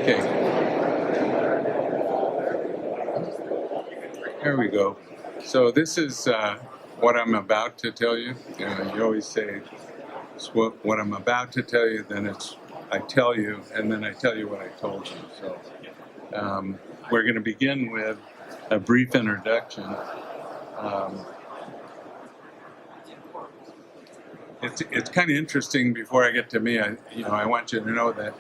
Okay. There we go. So this is what I'm about to tell you. You always say it's what I'm about to tell you, then it's I tell you, and then I tell you what I told you. So we're going to begin with a brief introduction. It's kind of interesting. Before I get to me, I want you to know that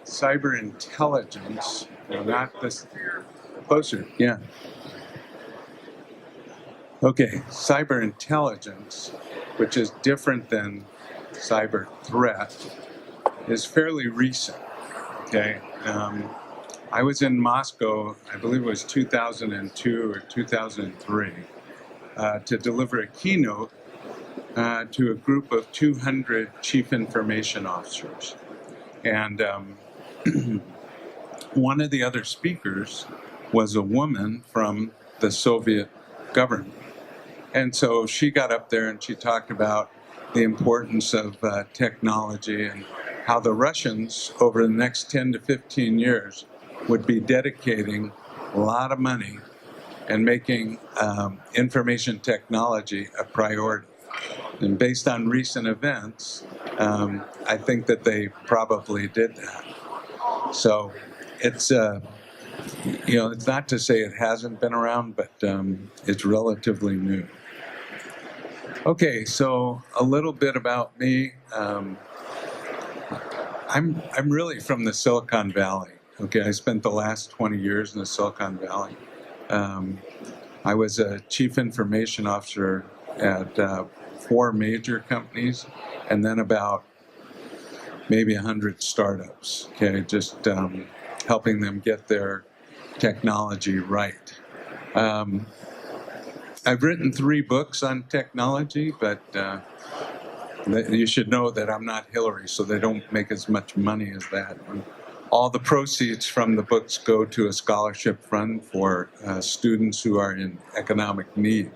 cyber intelligence, not this closer, yeah. Okay, cyber intelligence, which is different than cyber threat, is fairly recent. Okay, I was in Moscow, I believe it was 2002 or 2003, to deliver a keynote to a group of 200 chief information officers. And one of the other speakers was a woman from the Soviet government. And so she got up there and she talked about the importance of technology and how the Russians over the next 10 to 15 years would be dedicating a lot of money and making information technology a priority. And based on recent events, I think that they probably did that. So it's it's not to say it hasn't been around, but it's relatively new. Okay, so a little bit about me. I'm really from the Silicon Valley. Okay, I spent the last 20 years in the Silicon Valley. I was a chief information officer at 4 major companies, and then about maybe 100 startups. Okay, just helping them get their technology right. I've written 3 books on technology, but you should know that I'm not Hillary, so they don't make as much money as that. All the proceeds from the books go to a scholarship fund for students who are in economic need.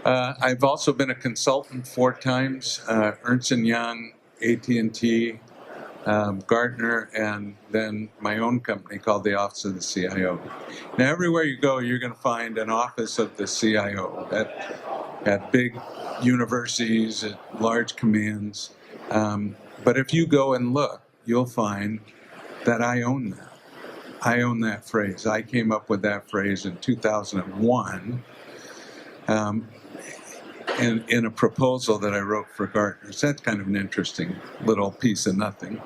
I've also been a consultant 4 times, Ernst & Young, AT&T, Gartner, and then my own company called the Office of the CIO. Now, everywhere you go, you're going to find an Office of the CIO at big universities, at large commands. But if you go and look, you'll find that I own that. I own that phrase. I came up with that phrase in 2001 in a proposal that I wrote for Gartner. So that's kind of an interesting little piece of nothing.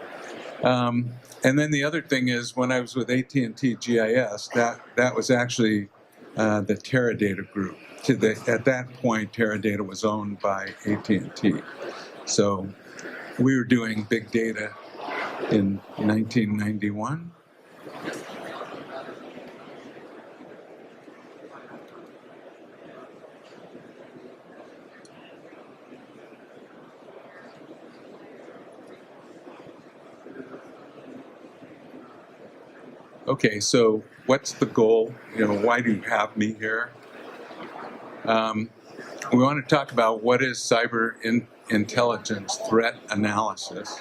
And then the other thing is, when I was with AT&T GIS, that was actually the Teradata group. At that point, Teradata was owned by AT&T. So we were doing big data in 1991. Okay, so what's the goal? Why do you have me here? We want to talk about what is cyber intelligence threat analysis.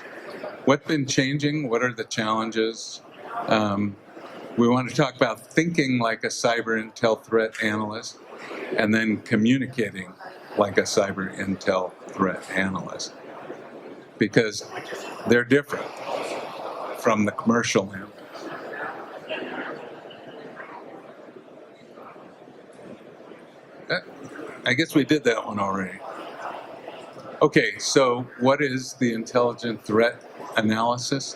What's been changing? What are the challenges? We want to talk about thinking like a cyber intel threat analyst and then communicating like a cyber intel threat analyst, because they're different from the commercial end. I guess we did that one already. Okay, so what is the intelligent threat analysis?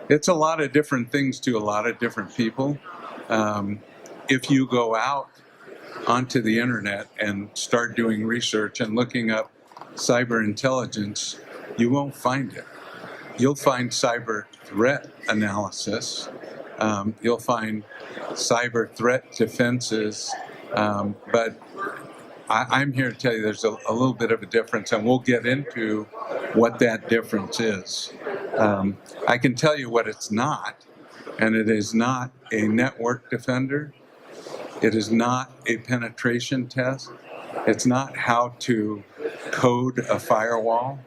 It's a lot of different things to a lot of different people. If you go out onto the internet and start doing research and looking up cyber intelligence, you won't find it. You'll find cyber threat analysis. You'll find cyber threat defenses, but I'm here to tell you there's a little bit of a difference, and we'll get into what that difference is. I can tell you what it's not, and it is not a network defender. It is not a penetration test. It's not how to code a firewall.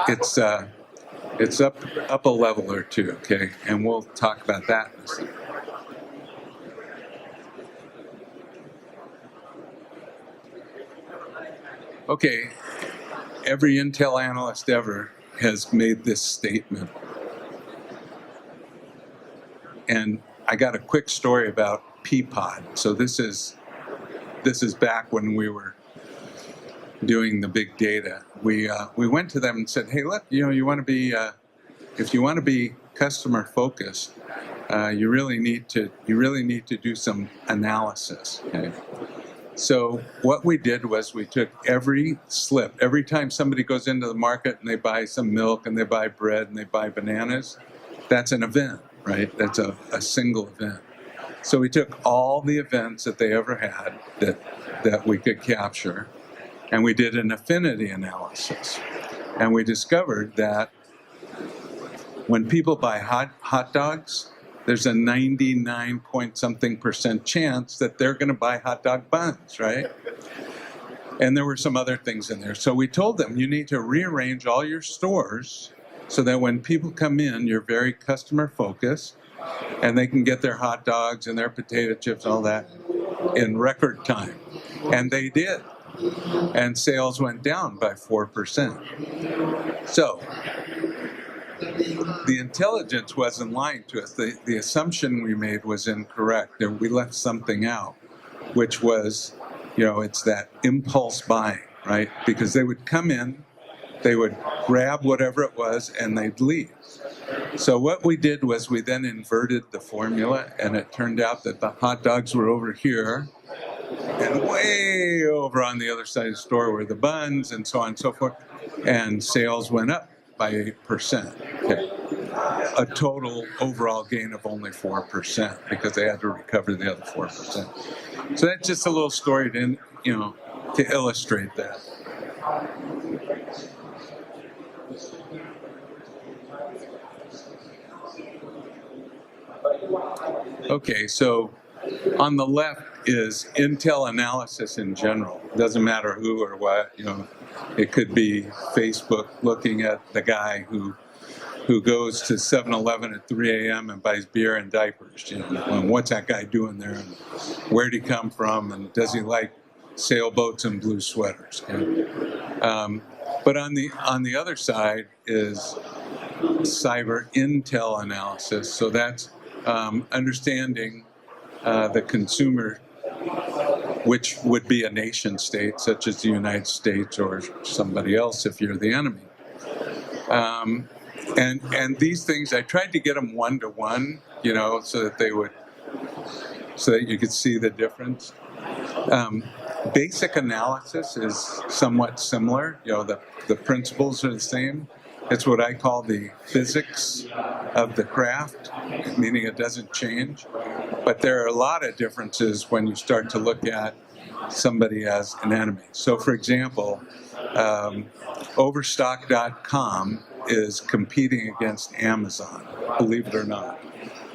It's It's up a level or two, okay? And we'll talk about that in a second. Okay, every Intel analyst ever has made this statement. And I got a quick story about Peapod. So this is back when we were doing the big data. We went to them and said, hey, look, you want to be if you want to be customer focused, you really need to do some analysis. Okay. So what we did was we took every slip. Every time somebody goes into the market and they buy some milk and they buy bread and they buy bananas, that's an event, right? That's a single event. So we took all the events that they ever had that we could capture, and we did an affinity analysis. And we discovered that when people buy hot dogs, there's a 99 point something % chance that they're going to buy hot dog buns, right? And there were some other things in there. So we told them, you need to rearrange all your stores so that when people come in, you're very customer focused and they can get their hot dogs and their potato chips and all that in record time. And they did. And sales went down by 4%. So the intelligence wasn't lying to us. The assumption we made was incorrect, and we left something out, which was, it's that impulse buying, right? Because they would come in, they would grab whatever it was, and they'd leave. So what we did was we then inverted the formula, and it turned out that the hot dogs were over here, and way over on the other side of the store were the buns, and so on and so forth, and sales went up by 8%. Okay. A total overall gain of only 4% because they had to recover the other 4%. So that's just a little story to illustrate that. Okay, so on the left is Intel analysis in general. It doesn't matter who or what, it could be Facebook looking at the guy who goes to 7-Eleven at 3 a.m. and buys beer and diapers. And what's that guy doing there? And where'd he come from? And does he like sailboats and blue sweaters? But on the other side is cyber intel analysis. So that's understanding the consumer, which would be a nation state, such as the United States or somebody else if you're the enemy. And these things, I tried to get them one-to-one, so that you could see the difference. Basic analysis is somewhat similar. The principles are the same. It's what I call the physics of the craft, meaning it doesn't change. But there are a lot of differences when you start to look at somebody as an enemy. So, for example, Overstock.com is competing against Amazon, believe it or not.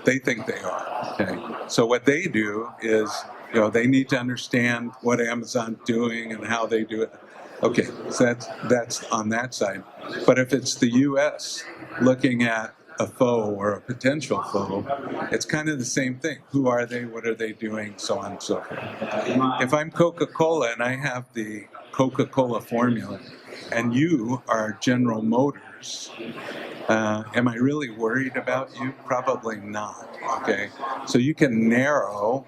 They think they are. Okay. So what they do is, they need to understand what Amazon's doing and how they do it. Okay, so that's on that side. But if it's the U.S. looking at a foe or a potential foe, it's kind of the same thing. Who are they? What are they doing? So on and so forth. If I'm Coca-Cola and I have the Coca-Cola formula, and you are General Motors, am I really worried about you? Probably not. Okay, so you can narrow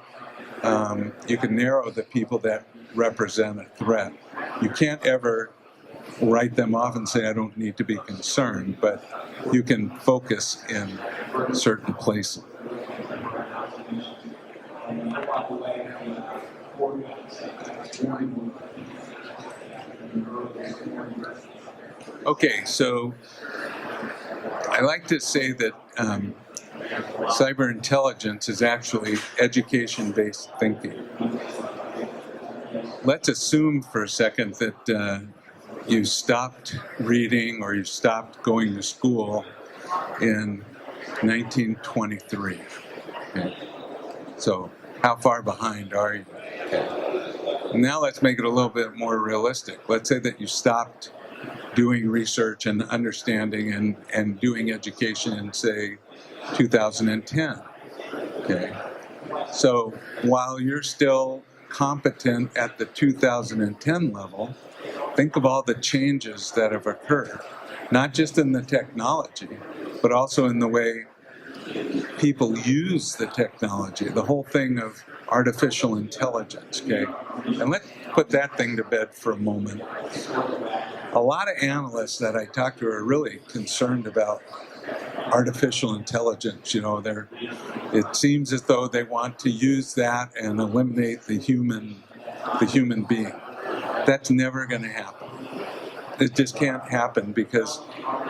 the people that represent a threat. You can't ever write them off and say, I don't need to be concerned, but you can focus in certain places. Okay, so I like to say that cyber intelligence is actually education-based thinking. Let's assume for a second that you stopped reading or you stopped going to school in 1923. Okay. So how far behind are you? Okay. Now let's make it a little bit more realistic. Let's say that you stopped doing research and understanding and doing education in, say, 2010. Okay. So while you're still competent at the 2010 level, think of all the changes that have occurred, not just in the technology, but also in the way people use the technology, the whole thing of artificial intelligence, okay? And let's put that thing to bed for a moment. A lot of analysts that I talk to are really concerned about artificial intelligence. It seems as though they want to use that and eliminate the human being. That's never going to happen. It just can't happen because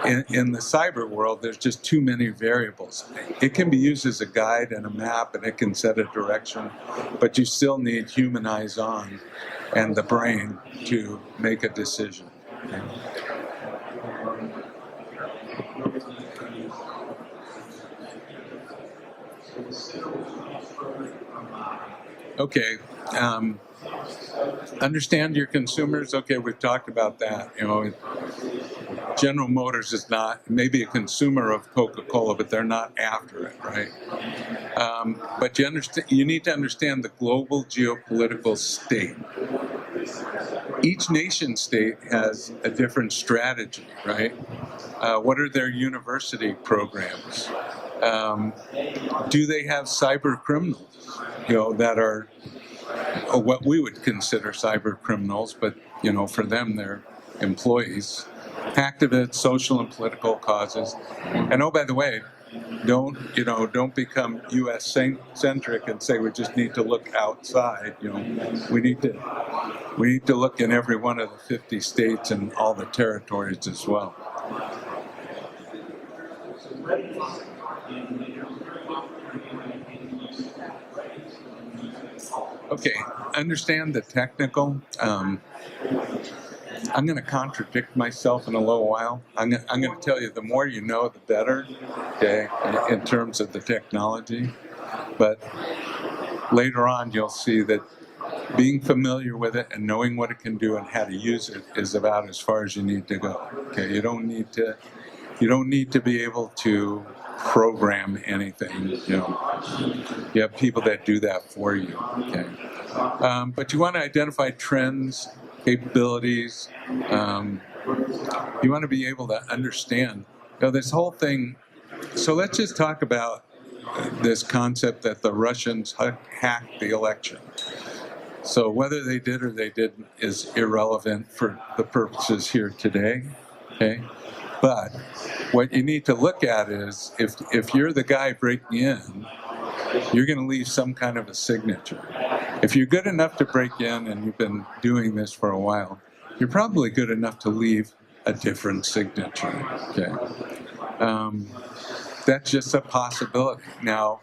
in the cyber world, there's just too many variables. It can be used as a guide and a map, and it can set a direction, but you still need human eyes on and the brain to make a decision. Okay. Understand your consumers. Okay, we've talked about that. General Motors is not maybe a consumer of Coca-Cola, but they're not after it, right? But you need to understand the global geopolitical state. Each nation state has a different strategy, right? What are their university programs? Do they have cyber criminals, that are what we would consider cyber criminals, but for them they're employees, activists, social and political causes. And oh, by the way, don't become U.S. centric and say we just need to look outside. We need to look in every one of the 50 states and all the territories as well. Okay, understand the technical. I'm going to contradict myself in a little while. I'm going to tell you the more you know, the better, okay, in terms of the technology. But later on, you'll see that being familiar with it and knowing what it can do and how to use it is about as far as you need to go. Okay, you don't need to be able to program anything. You have people that do that for you. Okay, but you want to identify trends, capabilities. You want to be able to understand this whole thing. So let's just talk about this concept that the Russians hacked the election. So whether they did or they didn't is irrelevant for the purposes here today. Okay, but what you need to look at is if you're the guy breaking in, you're going to leave some kind of a signature. If you're good enough to break in and you've been doing this for a while, you're probably good enough to leave a different signature. Okay, that's just a possibility. Now,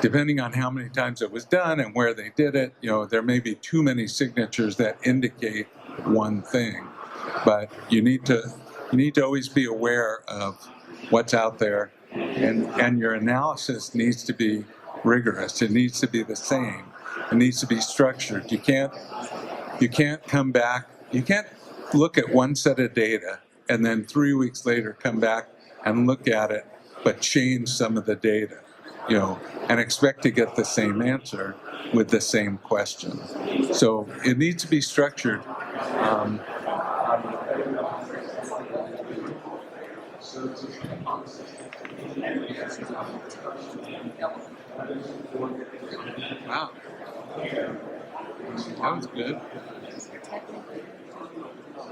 depending on how many times it was done and where they did it, there may be too many signatures that indicate one thing. But you need to always be aware of what's out there, and your analysis needs to be rigorous. It needs to be the same. It needs to be structured. You can't come back. You can't look at one set of data and then 3 weeks later come back and look at it, but change some of the data, and expect to get the same answer with the same question. So it needs to be structured. Wow. That was good.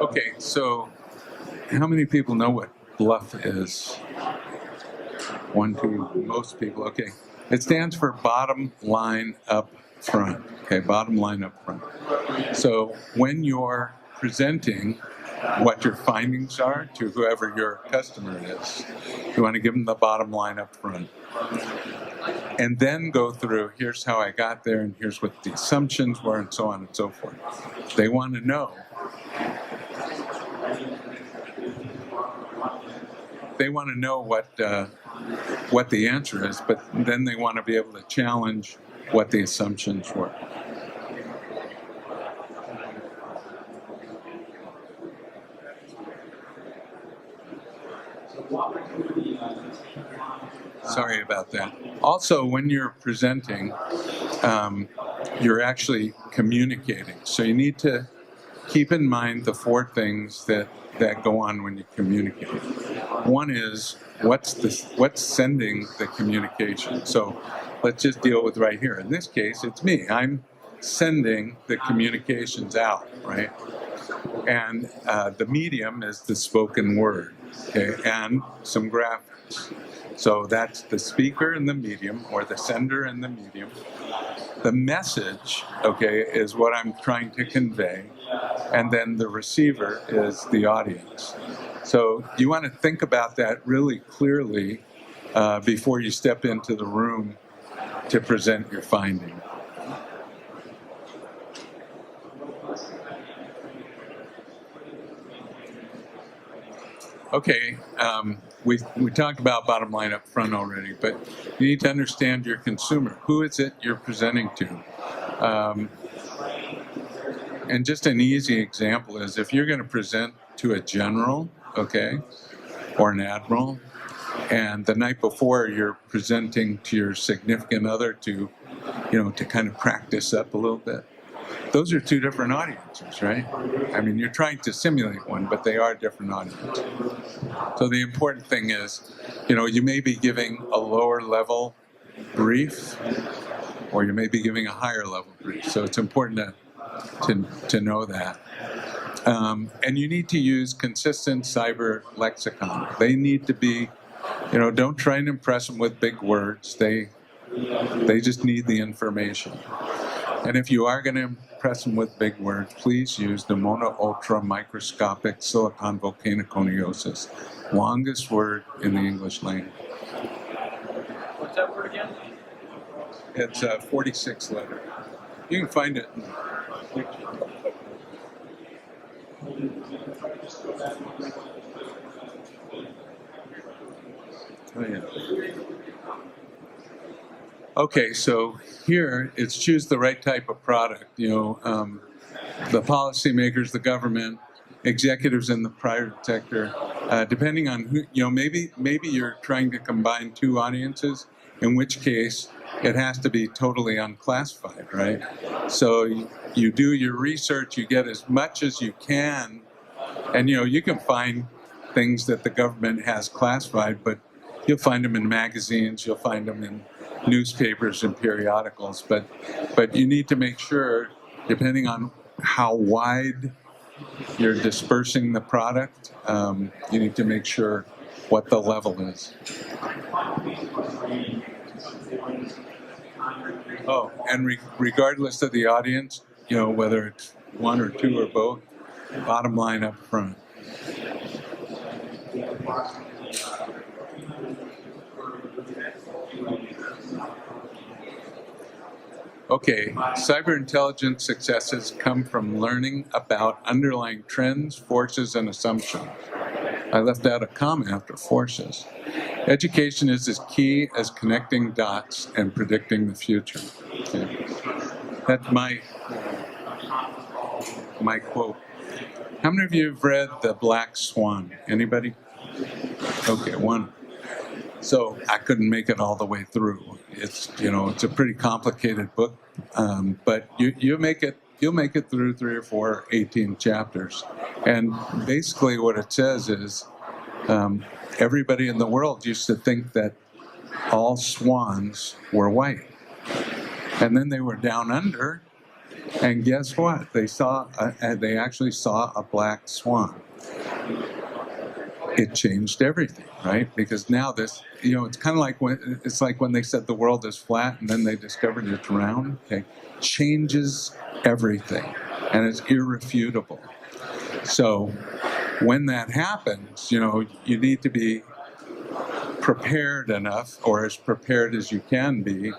Okay, so how many people know what bluff is? One, two, most people. Okay, it stands for bottom line up front. Okay, bottom line up front. So when you're presenting what your findings are to whoever your customer is, you want to give them the bottom line up front. And then go through, here's how I got there, and here's what the assumptions were, and so on and so forth. They want to know. They want to know what the answer is, but then they want to be able to challenge what the assumptions were. Sorry about that. Also, when you're presenting, you're actually communicating. So you need to keep in mind the four things that go on when you communicate. One is what's sending the communication. So let's just deal with right here. In this case, it's me. I'm sending the communications out, right? And the medium is the spoken word, okay, and some graphics. So that's the speaker and the medium, or the sender and the medium. The message, okay, is what I'm trying to convey, and then the receiver is the audience. So you want to think about that really clearly before you step into the room to present your finding. Okay, we talked about bottom line up front already, but you need to understand your consumer. Who is it you're presenting to? And just an easy example is if you're going to present to a general, okay, or an admiral, and the night before you're presenting to your significant other to kind of practice up a little bit. Those are two different audiences, right? I mean, you're trying to simulate one, but they are different audiences. So the important thing is, you may be giving a lower level brief, or you may be giving a higher level brief. So it's important to know that. And you need to use consistent cyber lexicon. They need to be, don't try and impress them with big words. They just need the information. And if you are going to impress them with big words, please use the mono ultra microscopic silicon volcanoconiosis, longest word in the English language. What's that word again? It's a 46 letter. You can find it. Oh, yeah. Okay, so here it's choose the right type of product. The policymakers, the government, executives in the private sector, depending on who, maybe you're trying to combine two audiences, in which case it has to be totally unclassified, right? So you do your research, you get as much as you can, and you can find things that the government has classified, but you'll find them in magazines, you'll find them in newspapers and periodicals, but you need to make sure, depending on how wide you're dispersing the product, you need to make sure what the level is. Oh, and regardless of the audience, whether it's one or two or both, bottom line up front. Okay, cyber intelligence successes come from learning about underlying trends, forces, and assumptions. I left out a comma after forces. Education is as key as connecting dots and predicting the future. Okay. That's my quote. How many of you have read The Black Swan? Anybody? Okay, one. So I couldn't make it all the way through. It's a pretty complicated book, but you'll make it through 3 or 4, 18 chapters. And basically what it says is everybody in the world used to think that all swans were white. And then they were down under, and guess what? They actually saw a black swan. It changed everything, right? Because now this, it's kind of like when they said the world is flat and then they discovered it's round. Okay, changes everything, and it's irrefutable. So when that happens, you need to be prepared enough, or as prepared as you can be,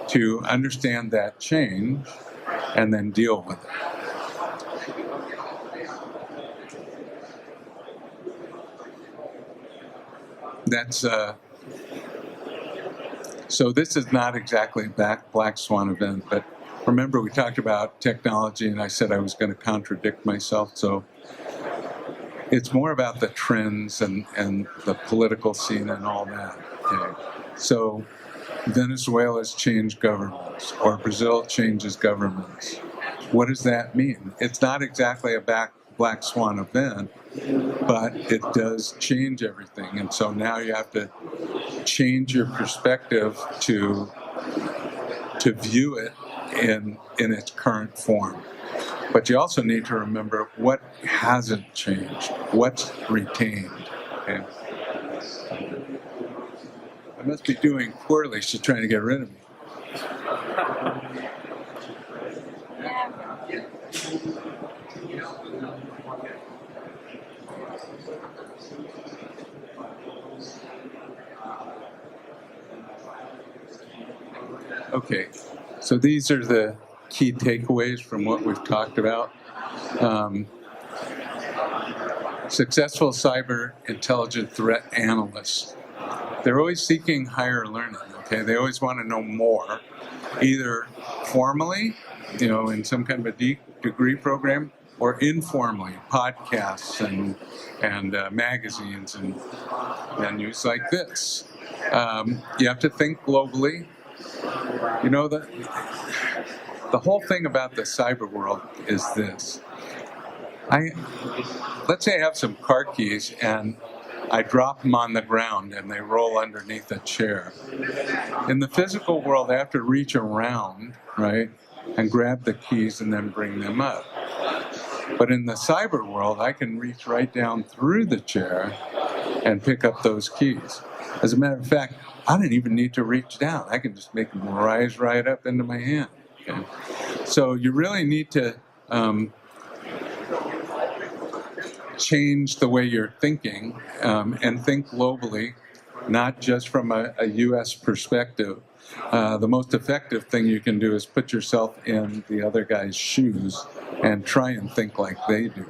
to understand that change and then deal with it. That's so this is not exactly a black swan event, but remember we talked about technology and I said I was going to contradict myself. So It's more about the trends and the political scene and all that. Okay? So Venezuela's changed governments, or Brazil changes governments. What does that mean? It's not exactly a black swan event, but it does change everything. And so now you have to change your perspective to view it in its current form. But you also need to remember what hasn't changed, what's retained. Okay? I must be doing poorly. She's trying to get rid of me. Okay, so these are the key takeaways from what we've talked about. Successful cyber intelligent threat analysts, they're always seeking higher learning, okay? They always want to know more, either formally, in some kind of a degree program, or informally, podcasts and magazines and venues like this. You have to think globally. The whole thing about the cyber world is this. Let's say I have some car keys and I drop them on the ground and they roll underneath a chair. In the physical world, I have to reach around, right, and grab the keys and then bring them up. But in the cyber world, I can reach right down through the chair and pick up those keys. As a matter of fact, I don't even need to reach down. I can just make them rise right up into my hand. Okay? So you really need to change the way you're thinking and think globally, not just from a U.S. perspective. The most effective thing you can do is put yourself in the other guy's shoes and try and think like they do.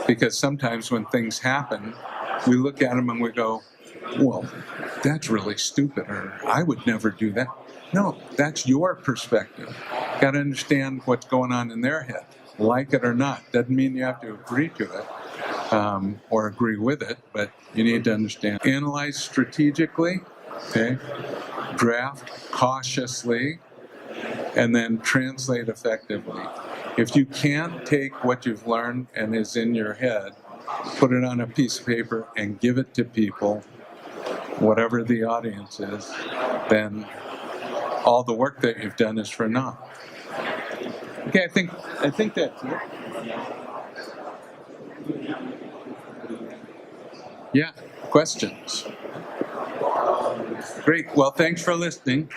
Because sometimes when things happen, we look at them and we go, well, that's really stupid, or I would never do that. No, that's your perspective. Got to understand what's going on in their head. Like it or not, doesn't mean you have to agree to it or agree with it, but you need to understand. Analyze strategically, okay? Draft cautiously, and then translate effectively. If you can't take what you've learned and is in your head, put it on a piece of paper and give it to people, whatever the audience is, then all the work that you've done is for naught. Okay, I think that's it. Yeah, questions? Great. Well, thanks for listening.